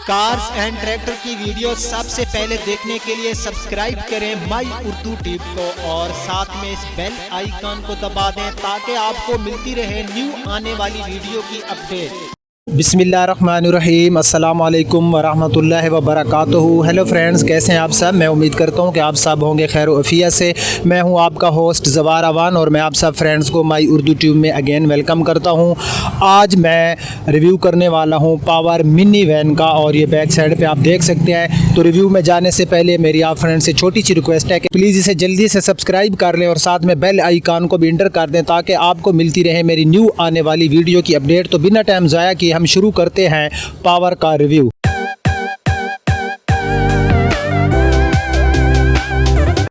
Cars and tractor की video सबसे पहले देखने के लिए सब्सक्राइब करें माई उर्दू टिप को और साथ में इस बेल आइकन को दबा दें ताकि आपको मिलती रहे न्यू आने वाली वीडियो की अपडेट। बिस्मिल्लाहिर्रहमानिर्रहीम, अस्सलाम वालेकुम वरहमतुल्लाहि वबरकातुहू। हेलो फ्रेंड्स, कैसे हैं आप सब। मैं उम्मीद करता हूं कि आप सब होंगे खैर वफ़ियत से। मैं हूं आपका होस्ट ज़वार अवान और मैं आप सब फ्रेंड्स को माई उर्दू ट्यूब में अगेन वेलकम करता हूं। आज मैं रिव्यू करने वाला हूं पावर मिनी वैन का और ये बैक साइड पे आप देख सकते हैं। तो रिव्यू में जाने से पहले मेरी आप फ्रेंड्स से छोटी सी रिक्वेस्ट है कि प्लीज़ इसे जल्दी से सब्सक्राइब कर लें और साथ में बेल आइकन को भी इंटर कर दें ताकि आपको मिलती रहे मेरी न्यू आने वाली वीडियो की अपडेट। तो बिना टाइम ज़ाया किए हम शुरू करते हैं पावर का रिव्यू।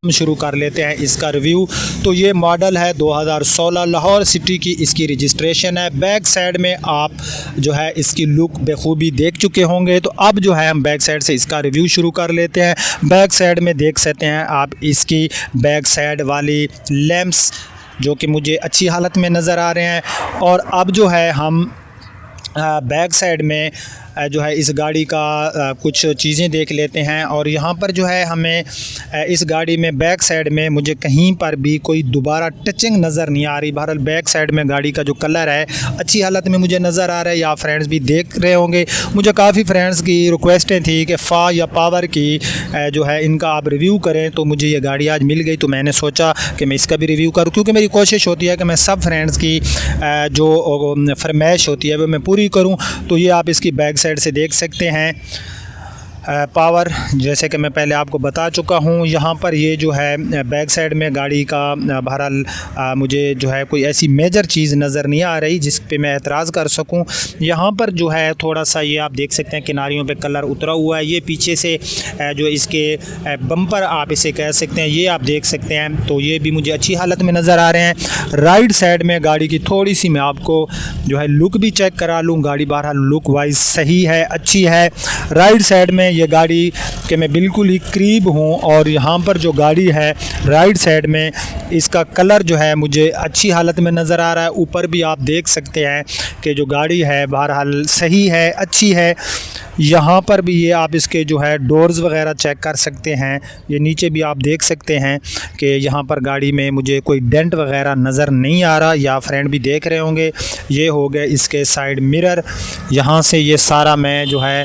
हम शुरू कर लेते हैं इसका रिव्यू। तो ये मॉडल है 2016, लाहौर सिटी की इसकी रजिस्ट्रेशन है। बैक साइड में आप जो है इसकी लुक बेखूबी देख चुके होंगे। तो अब जो है हम बैक साइड से इसका रिव्यू शुरू कर लेते हैं। बैक साइड में देख सकते हैं आप इसकी बैक साइड वाली लैंप्स जो कि मुझे अच्छी हालत में नज़र आ रहे हैं। और अब जो है हम बैक साइड में जो है इस गाड़ी का कुछ चीज़ें देख लेते हैं। और यहाँ पर जो है हमें इस गाड़ी में बैक साइड में मुझे कहीं पर भी कोई दोबारा टचिंग नज़र नहीं आ रही। बहरहाल बैक साइड में गाड़ी का जो कलर है अच्छी हालत में मुझे नज़र आ रहा है। या फ्रेंड्स भी देख रहे होंगे, मुझे काफ़ी फ्रेंड्स की रिक्वेस्टें थी कि फ़ा या पावर की जो है इनका आप रिव्यू करें। तो मुझे ये गाड़ी आज मिल गई तो मैंने सोचा कि मैं इसका भी रिव्यू करूँ, क्योंकि मेरी कोशिश होती है कि मैं सब फ्रेंड्स की जो फरमाइश होती है वो मैं पूरी करूँ। तो ये आप इसकी बैक साइड से देख सकते हैं पावर, जैसे कि मैं पहले आपको बता चुका हूं। यहाँ पर ये जो है बैक साइड में गाड़ी का बहरहाल मुझे जो है कोई ऐसी मेजर चीज़ नज़र नहीं आ रही जिस पे मैं एतराज़ कर सकूं। यहाँ पर जो है थोड़ा सा ये आप देख सकते हैं किनारियों पे कलर उतरा हुआ है। ये पीछे से जो इसके बम्पर आप इसे कह सकते हैं ये आप देख सकते हैं। तो ये भी मुझे अच्छी हालत में नज़र आ रहे हैं। राइट साइड में गाड़ी की थोड़ी सी मैं आपको जो है लुक भी चेक करा लूँ। गाड़ी बहरहाल लुक वाइज सही है, अच्छी है। राइट साइड में ये गाड़ी के मैं बिल्कुल ही करीब हूँ और यहाँ पर जो गाड़ी है राइट साइड में इसका कलर जो है मुझे अच्छी हालत में नज़र आ रहा है। ऊपर भी आप देख सकते हैं कि जो गाड़ी है बहरहाल सही है, अच्छी है। यहाँ पर भी ये आप इसके जो है डोर्स वगैरह चेक कर सकते हैं। ये नीचे भी आप देख सकते हैं कि यहाँ पर गाड़ी में मुझे कोई डेंट वगैरह नज़र नहीं आ रहा। या फ्रेंड भी देख रहे होंगे, ये हो गए इसके साइड मिरर। यहाँ से ये सारा मैं जो है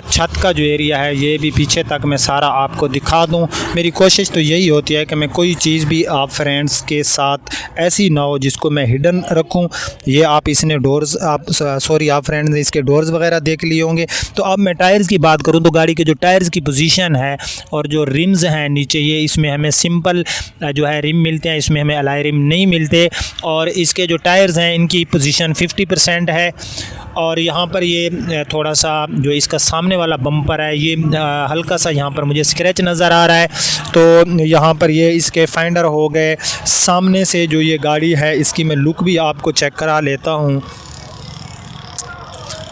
छत का जो एरिया है ये भी पीछे तक मैं सारा आपको दिखा दूँ। मेरी कोशिश तो यही होती है कि मैं कोई चीज़ भी आप फ्रेंड्स के साथ ऐसी ना हो जिसको मैं हिडन रखूँ। ये आप इसने डोर्स आप फ्रेंड्स इसके डोर्स वगैरह देख लिए होंगे। तो अब मैं टायर्स की बात करूं तो गाड़ी के जो टायर्स की पोजीशन है और जो रिम्स हैं नीचे, ये इसमें हमें सिंपल जो है रिम मिलते हैं, इसमें हमें अलाई रिम नहीं मिलते। और इसके जो टायर्स हैं इनकी पोजीशन 50% है। और यहाँ पर ये थोड़ा सा जो इसका सामने वाला बम्पर है ये हल्का सा यहाँ पर मुझे स्क्रैच नज़र आ रहा है। तो यहाँ पर ये इसके फाइंडर हो गए। सामने से जो ये गाड़ी है इसकी मैं लुक भी आपको चेक करा लेता हूँ।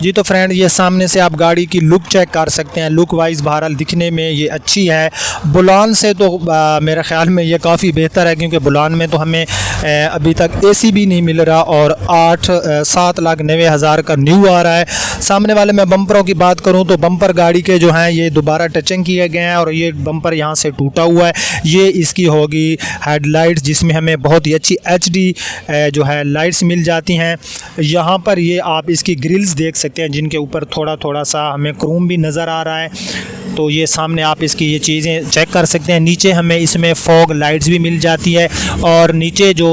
जी तो फ्रेंड, ये सामने से आप गाड़ी की लुक चेक कर सकते हैं। लुक वाइज बहरहाल दिखने में ये अच्छी है। बुलान से तो मेरे ख़्याल में ये काफ़ी बेहतर है, क्योंकि बुलान में तो हमें अभी तक एसी भी नहीं मिल रहा और 7,90,000 का न्यू आ रहा है। सामने वाले मैं बम्परों की बात करूं तो बम्पर गाड़ी के जो हैं ये दोबारा टचिंग किए गए हैं और ये बम्पर यहाँ से टूटा हुआ है। ये इसकी होगी हेडलाइट्स जिसमें हमें बहुत ही अच्छी HD जो है लाइट्स मिल जाती हैं। यहाँ पर ये आप इसकी ग्रिल्स देख सकते हैं जिनके ऊपर थोड़ा थोड़ा सा हमें क्रोम भी नज़र आ रहा है। तो ये सामने आप इसकी ये चीज़ें चेक कर सकते हैं। नीचे हमें इसमें फॉग लाइट्स भी मिल जाती है और नीचे जो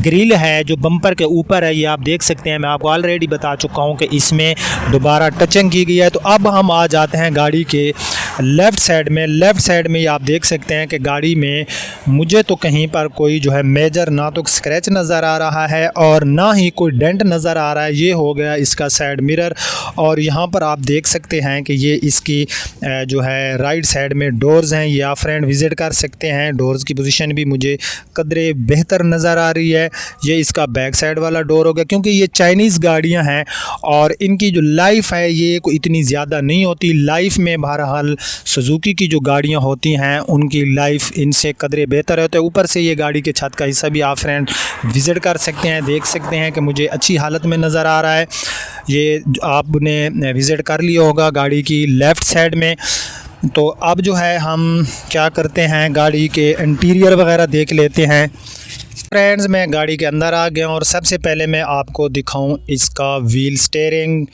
ग्रिल है जो बम्पर के ऊपर है ये आप देख सकते हैं। मैं आपको ऑलरेडी बता चुका हूँ कि इसमें दोबारा टचिंग की गई है। तो अब हम आ जाते हैं गाड़ी के लेफ़्ट साइड में। लेफ़्ट साइड में ये आप देख सकते हैं कि गाड़ी में मुझे तो कहीं पर कोई जो है मेजर ना तो स्क्रैच नज़र आ रहा है और ना ही कोई डेंट नज़र आ रहा है। ये हो गया इसका साइड मिरर। और यहाँ पर आप देख सकते हैं कि ये इसकी जो है राइट साइड में डोर्स हैं, ये आप फ्रेंड विज़िट कर सकते हैं। डोर्स की पोजीशन भी मुझे कदरे बेहतर नज़र आ रही है। ये इसका बैक साइड वाला डोर हो गया, क्योंकि ये चाइनीज़ गाड़ियाँ हैं और इनकी जो लाइफ है ये कोई इतनी ज़्यादा नहीं होती। लाइफ में बहरहाल सुजुकी की जो गाड़ियाँ होती हैं उनकी लाइफ इनसे कदरे बेहतर है। तो ऊपर से ये गाड़ी के छत का हिस्सा भी आप फ्रेंड विज़िट कर सकते हैं, देख सकते हैं कि मुझे अच्छी हालत में नज़र आ रहा है। ये आपने विज़िट कर लिया होगा गाड़ी की लेफ़्ट साइड में। तो अब जो है हम क्या करते हैं, गाड़ी के इंटीरियर वगैरह देख लेते हैं। फ्रेंड्स, मैं गाड़ी के अंदर आ गया और सबसे पहले मैं आपको दिखाऊं इसका व्हील स्टीयरिंग,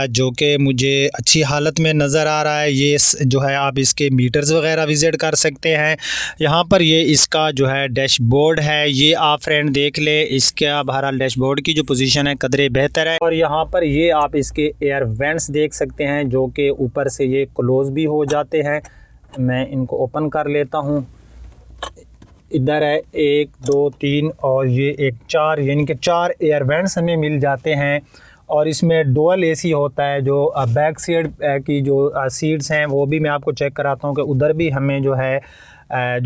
जो कि मुझे अच्छी हालत में नज़र आ रहा है। ये जो है आप इसके मीटर्स वगैरह विज़िट कर सकते हैं। यहाँ पर ये इसका जो है डैशबोर्ड है, ये आप फ्रेंड देख ले। इसका बहरहाल डैशबोर्ड की जो पोजीशन है कदरे बेहतर है। और यहाँ पर ये आप इसके एयर वेंट्स देख सकते हैं, जो कि ऊपर से ये क्लोज़ भी हो जाते हैं। मैं इनको ओपन कर लेता हूँ। इधर है 1 2 3 और ये एक 4, यानी कि 4 एयर वेंट्स हमें मिल जाते हैं। और इसमें डुअल एसी होता है। जो बैक साइड की जो सीट्स हैं वो भी मैं आपको चेक कराता हूँ कि उधर भी हमें जो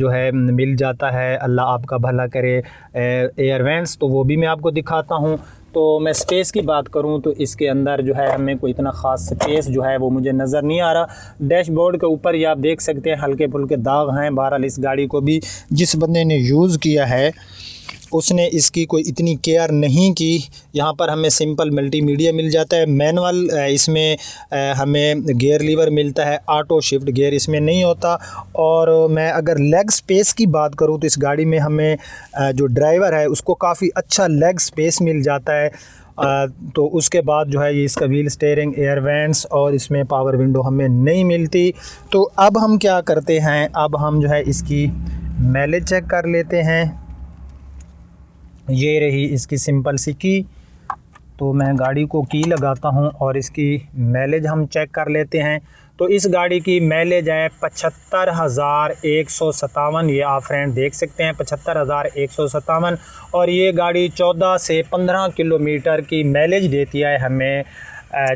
है मिल जाता है। अल्लाह आपका भला करे एयर वेंट्स, तो वो भी मैं आपको दिखाता हूँ। तो मैं स्पेस की बात करूं तो इसके अंदर जो है हमें कोई इतना ख़ास स्पेस जो है वो मुझे नज़र नहीं आ रहा। डैशबोर्ड के ऊपर ये आप देख सकते हैं हल्के फुल्के दाग हैं। बहरहाल इस गाड़ी को भी जिस बंदे ने यूज़ किया है उसने इसकी कोई इतनी केयर नहीं की। यहाँ पर हमें सिंपल मल्टीमीडिया मिल जाता है। मैनुअल इसमें हमें गियर लीवर मिलता है, ऑटो शिफ्ट गियर इसमें नहीं होता। और मैं अगर लेग स्पेस की बात करूँ तो इस गाड़ी में हमें जो ड्राइवर है उसको काफ़ी अच्छा लेग स्पेस मिल जाता है। तो उसके बाद जो है ये इसका व्हील स्टीयरिंग, एयर वेंट्स और इसमें पावर विंडो हमें नहीं मिलती। तो अब हम क्या करते हैं, अब हम जो है इसकी माइलेज चेक कर लेते हैं। ये रही इसकी सिंपल सी की। तो मैं गाड़ी को की लगाता हूं और इसकी माइलेज हम चेक कर लेते हैं। तो इस गाड़ी की माइलेज है 75,157। ये आप फ्रेंड देख सकते हैं 75,157। और ये गाड़ी 14 से 15 किलोमीटर की माइलेज देती है हमें।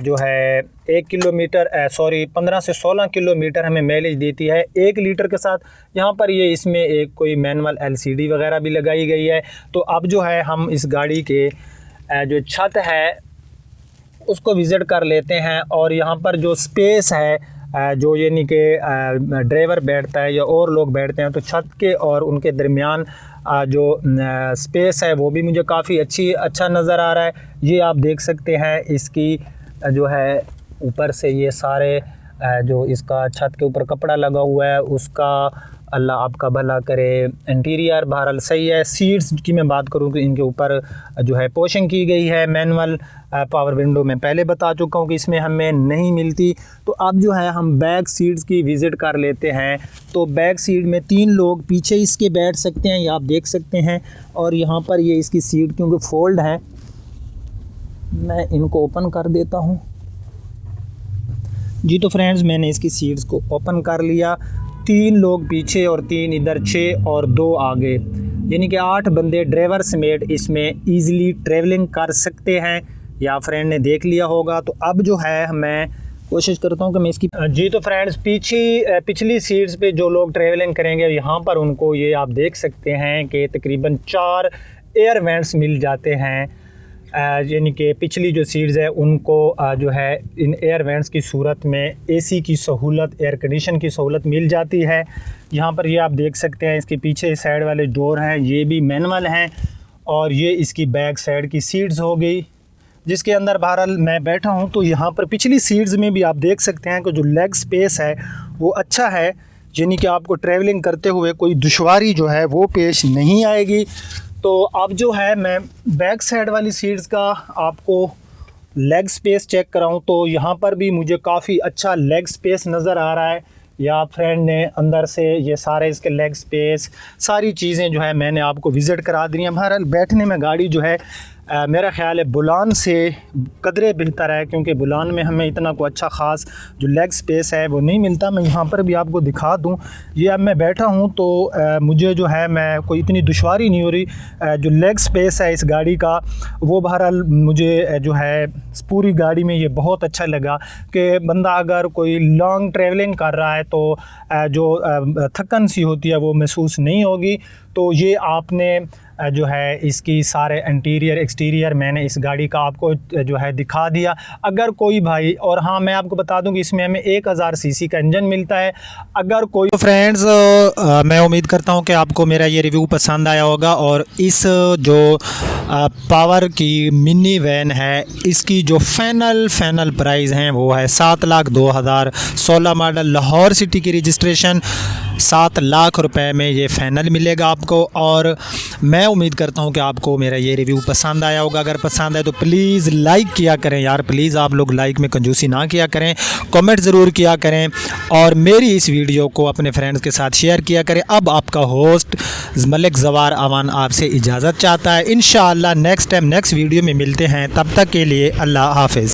जो है 15 से 16 किलोमीटर हमें माइलेज देती है 1 लीटर के साथ। यहाँ पर ये इसमें एक कोई मैनुअल LCD वगैरह भी लगाई गई है। तो अब जो है हम इस गाड़ी के जो छत है उसको विज़िट कर लेते हैं। और यहाँ पर जो स्पेस है, जो यानी कि ड्राइवर बैठता है या और लोग बैठते हैं, तो छत के और उनके दरमियान जो स्पेस है वो भी मुझे काफ़ी अच्छा नज़र आ रहा है। ये आप देख सकते हैं इसकी जो है ऊपर से ये सारे जो इसका छत के ऊपर कपड़ा लगा हुआ है उसका अल्लाह आपका भला करे। इंटीरियर बहरहाल सही है। सीट्स की मैं बात करूं तो इनके ऊपर जो है पोशिंग की गई है। मैनुअल पावर विंडो में पहले बता चुका हूं कि इसमें हमें नहीं मिलती। तो अब जो है हम बैक सीट्स की विज़िट कर लेते हैं। तो बैक सीट में 3 लोग पीछे इसके बैठ सकते हैं, ये आप देख सकते हैं। और यहाँ पर ये इसकी सीट क्योंकि फोल्ड है, मैं इनको ओपन कर देता हूँ जी। तो फ्रेंड्स, मैंने इसकी सीट्स को ओपन कर लिया। 3 लोग पीछे और 3 इधर, 6 और 2 आगे, यानी कि 8 बंदे ड्राइवर समेत इसमें ईज़िली ट्रैवलिंग कर सकते हैं। या फ्रेंड ने देख लिया होगा। तो अब जो है मैं कोशिश करता हूँ कि मैं इसकी जी। तो फ्रेंड्स, पिछली सीट्स पे जो लोग ट्रैवलिंग करेंगे यहाँ पर उनको ये आप देख सकते हैं कि तकरीबन 4 एयर वेंट्स मिल जाते हैं। यानी कि पिछली जो सीट्स है उनको जो है इन एयर वेंट्स की सूरत में AC की सहूलत, एयर कंडीशन की सहूलत मिल जाती है। यहाँ पर ये आप देख सकते हैं इसके पीछे साइड वाले डोर हैं, ये भी मैनुअल हैं। और ये इसकी बैक साइड की सीट्स हो गई जिसके अंदर बहरहाल मैं बैठा हूँ। तो यहाँ पर पिछली सीट्स में भी आप देख सकते हैं कि जो लेग स्पेस है वो अच्छा है, यानी कि आपको ट्रैवलिंग करते हुए कोई दुश्वारी जो है वो पेश नहीं आएगी। तो अब जो है मैं बैक साइड वाली सीट्स का आपको लेग स्पेस चेक कराऊं तो यहाँ पर भी मुझे काफ़ी अच्छा लेग स्पेस नज़र आ रहा है। या फ्रेंड ने अंदर से ये सारे इसके लेग स्पेस सारी चीज़ें जो है मैंने आपको विज़िट करा दी हैं। बहरहाल बैठने में गाड़ी जो है मेरा ख़्याल है बुलान से कदरे बेहतर है, क्योंकि बुलान में हमें इतना कोई अच्छा ख़ास जो लेग स्पेस है वो नहीं मिलता। मैं यहाँ पर भी आपको दिखा दूँ, ये अब मैं बैठा हूँ तो मुझे जो है मैं कोई इतनी दुश्वारी नहीं हो रही। जो लेग स्पेस है इस गाड़ी का वो बहरहाल मुझे जो है पूरी गाड़ी में ये बहुत अच्छा लगा कि बंदा अगर कोई लॉन्ग ट्रैवलिंग कर रहा है तो जो थकन सी होती है वो महसूस नहीं होगी। तो ये आपने जो है इसकी सारे इंटीरियर एक्सटीरियर मैंने इस गाड़ी का आपको जो है दिखा दिया। अगर कोई भाई, और हाँ मैं आपको बता दूं कि इसमें हमें 1000 सीसी का इंजन मिलता है। अगर कोई फ्रेंड्स मैं उम्मीद करता हूं कि आपको मेरा ये रिव्यू पसंद आया होगा। और इस जो पावर की मिनी वैन है इसकी जो फाइनल प्राइस है वो है 7,02,016 मॉडल, लाहौर सिटी की रजिस्ट्रेशन, 7 लाख रुपए में ये फ़ाइनल मिलेगा आपको। और मैं उम्मीद करता हूँ कि आपको मेरा ये रिव्यू पसंद आया होगा। अगर पसंद आए तो प्लीज़ लाइक किया करें यार, प्लीज़ आप लोग लाइक में कंजूसी ना किया करें, कमेंट ज़रूर किया करें और मेरी इस वीडियो को अपने फ्रेंड्स के साथ शेयर किया करें। अब आपका होस्ट मलिक जवार अवान आपसे इजाज़त चाहता है। इंशाअल्लाह नेक्स्ट टाइम नेक्स्ट वीडियो में मिलते हैं, तब तक के लिए अल्लाह हाफ़िज़।